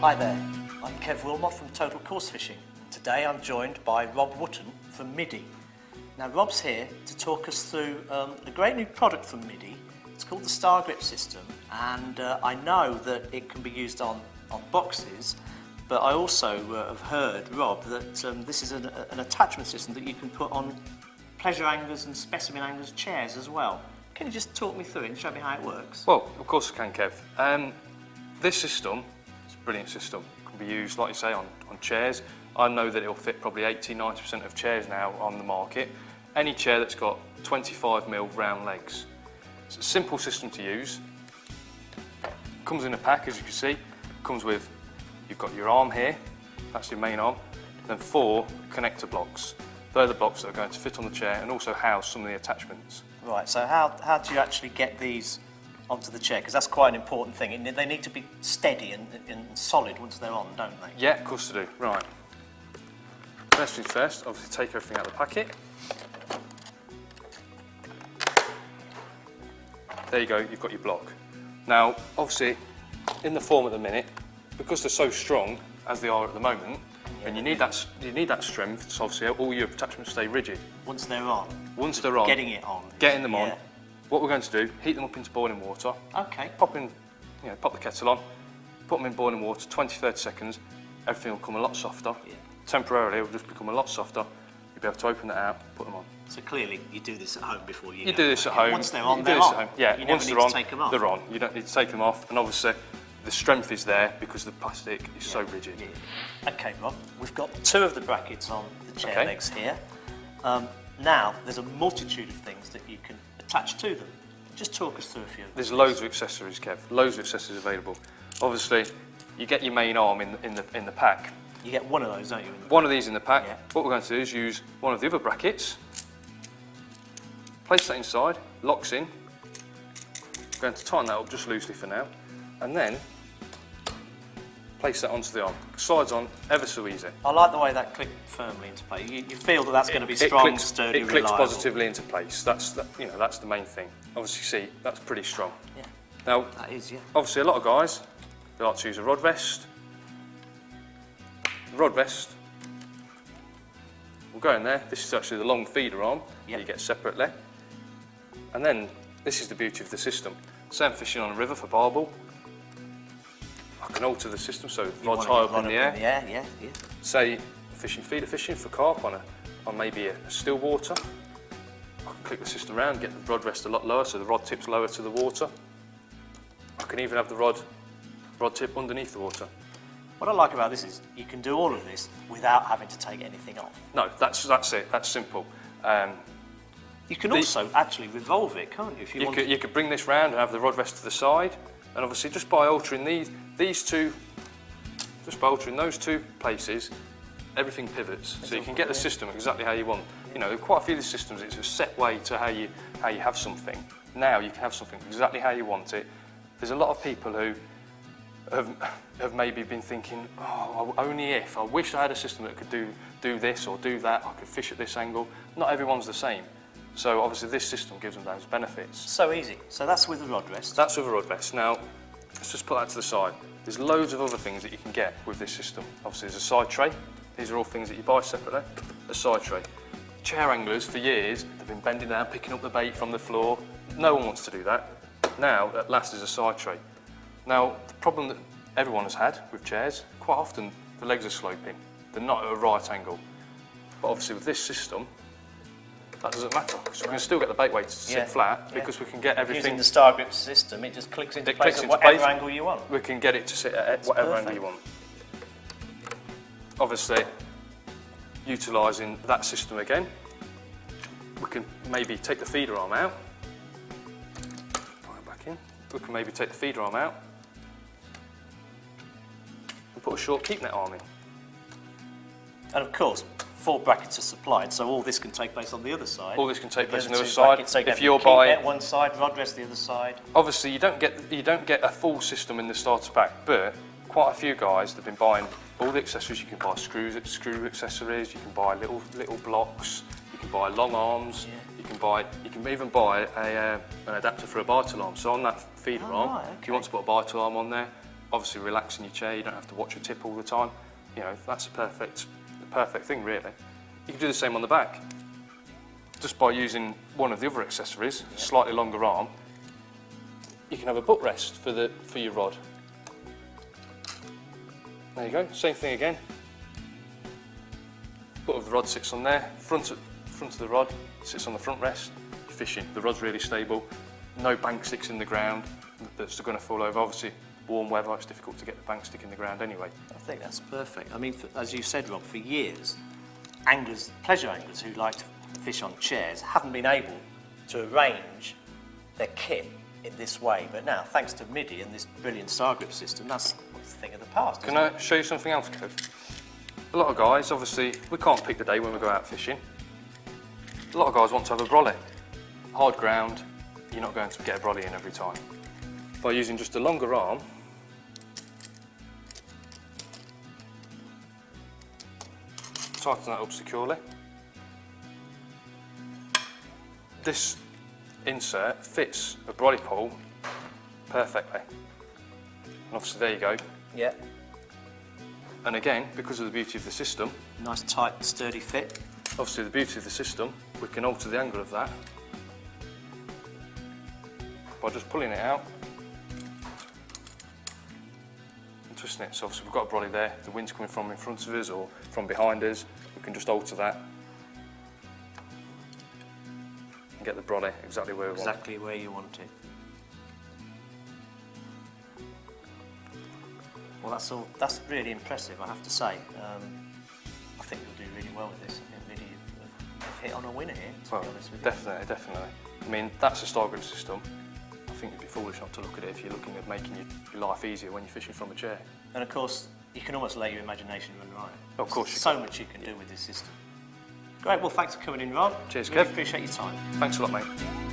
Hi there, I'm Kev Wilmot from Total Course Fishing. Today I'm joined by Rob Wootton from Middy. Now Rob's here to talk us through a great new product from Middy. It's called the Stargrip system, and I know that it can be used on boxes, but I also have heard, Rob, that this is an attachment system that you can put on pleasure anglers and specimen anglers' chairs as well. Can you just talk me through it and show me how it works? Well, of course I can, Kev. This system is a brilliant system. It can be used, like you say, on chairs. I know that it'll fit probably 80–90% of chairs now on the market. Any chair that's got 25mm round legs. It's a simple system to use. Comes in a pack, as you can see. Comes with, you've got your arm here, that's your main arm, then 4 connector blocks. They're the blocks that are going to fit on the chair and also house some of the attachments. Right, so how do you actually get these onto the chair? Because that's quite an important thing. They need to be steady and solid once they're on, don't they? Yeah, of course they do. Right. First things first, obviously take everything out of the packet. There you go, you've got your block. Now, obviously, in the form at the minute, because they're so strong, as they are at the moment, and you need that strength, so obviously all your attachments stay rigid. Once they're on? Once they're on. Getting them on. What we're going to do, heat them up into boiling water. Okay. Pop the kettle on, put them in boiling water, 20–30 seconds, everything will come a lot softer. Yeah. Temporarily, it will just become a lot softer. You'll be able to open that out, put them on. So clearly, you do this at home before you do this at home. Once they're on, they're on. Yeah, you once never they're need to take them off. They're on. You don't need to take them off, and obviously, the strength is there because the plastic is so rigid. Yeah. Okay, Rob, we've got 2 of the brackets on the chair legs here. Now, there's a multitude of things that you can attach to them. Just talk us through a few of them. There's loads of accessories, Kev. Loads of accessories available. Obviously, you get your main arm in the pack. You get one of those, don't you? One of these in the pack. Yeah. What we're going to do is use one of the other brackets, place that inside, locks in. We're going to tighten that up just loosely for now, and then place that onto the arm. Slides on ever so easy. I like the way that clicked firmly into place. You feel that that's going to be strong, sturdy, reliable. It clicks positively into place. That's the main thing. Obviously, see, that's pretty strong. Yeah. Now, that is, yeah. Obviously, a lot of guys, they like to use a rod rest. The rod rest will go in there. This is actually the long feeder arm. Yep. You get separately. And then, this is the beauty of the system. Say I'm fishing on a river for barbel. I can alter the system so the rod's high up in the air. Yeah. Say fishing feeder fishing for carp on maybe a still water. I can click the system around, get the rod rest a lot lower so the rod tip's lower to the water. I can even have the rod tip underneath the water. What I like about this is you can do all of this without having to take anything off. No, that's it. That's simple. You can also actually revolve it, can't you? If you want. You could bring this round and have the rod rest to the side, and obviously just by altering these two, just by altering those 2 places, everything pivots. So you can get the system exactly how you want. You know, quite a few of these systems, it's a set way to how you have something. Now you can have something exactly how you want it. There's a lot of people who have maybe been thinking, oh, only if. I wish I had a system that could do this or do that. I could fish at this angle. Not everyone's the same. So obviously this system gives them those benefits. So easy. So that's with the rod rest. That's with a rod rest. Now, let's just put that to the side. There's loads of other things that you can get with this system. Obviously there's a side tray. These are all things that you buy separately. A side tray. Chair anglers, for years, they've been bending down, picking up the bait from the floor. No one wants to do that. Now, at last, there's a side tray. Now, the problem that everyone has had with chairs, quite often the legs are sloping. They're not at a right angle. But obviously with this system, that doesn't matter. So we can still get the bait weight to sit flat because we can get everything. Using the Stargrip system, it just clicks into place at whatever angle you want. We can get it to sit at whatever angle you want. Obviously, utilising that system again, we can maybe take the feeder arm out. Put it back in. We can maybe take the feeder arm out and put a short keep net arm in. And of course, 4 brackets are supplied, so all this can take place on the other side. All this can take place on the other side. So if you're buying one side, rod rest the other side. Obviously, you don't get a full system in the starter pack, but quite a few guys have been buying all the accessories. You can buy screw accessories. You can buy little blocks. You can buy long arms. Yeah. You can even buy an adapter for a bital arm. So on that feeder arm, if you want to put a bital arm on there, obviously relax in your chair, you don't have to watch your tip all the time. You know, that's the perfect thing really. You can do the same on the back. Just by using one of the other accessories, a slightly longer arm, you can have a bookrest for your rod. There you go, same thing again. Butt of the rod sits on there, front of the rod sits on the front rest. You're fishing, the rod's really stable, no bank sticks in the ground that's going to fall over. Obviously, warm weather, it's difficult to get the bank stick in the ground anyway. I think that's perfect. I mean, as you said, Rob, for years, anglers, pleasure anglers who like to fish on chairs haven't been able to arrange their kit in this way. But now, thanks to Middy and this brilliant Stargrip system, that's a thing of the past. Can I show you something else, Kev? A lot of guys, obviously, we can't pick the day when we go out fishing. A lot of guys want to have a brolly. Hard ground, you're not going to get a brolly in every time. By using just a longer arm, tighten that up securely. This insert fits a brolly pole perfectly. And obviously there you go. Yeah. And again, because of the beauty of the system, Nice, tight, sturdy fit. obviously the beauty of the system, we can alter the angle of that by just pulling it out and twisting it. So obviously we've got a brolly there, the wind's coming from in front of us or from behind us, we can just alter that and get the brolly exactly where we want. Exactly where you want it. Well, that's really impressive, I have to say. I think you'll do really well with this. I think Middy have hit on a winner here, to be honest with you. Definitely. I mean, that's a Stargrip system. I think you'd be foolish not to look at it if you're looking at making your life easier when you're fishing from a chair. And of course, you can almost let your imagination run riot. Of course you so can. much you can do with this system. Great, well, thanks for coming in, Rob. Cheers, Really Kev. appreciate your time. Thanks a lot, mate.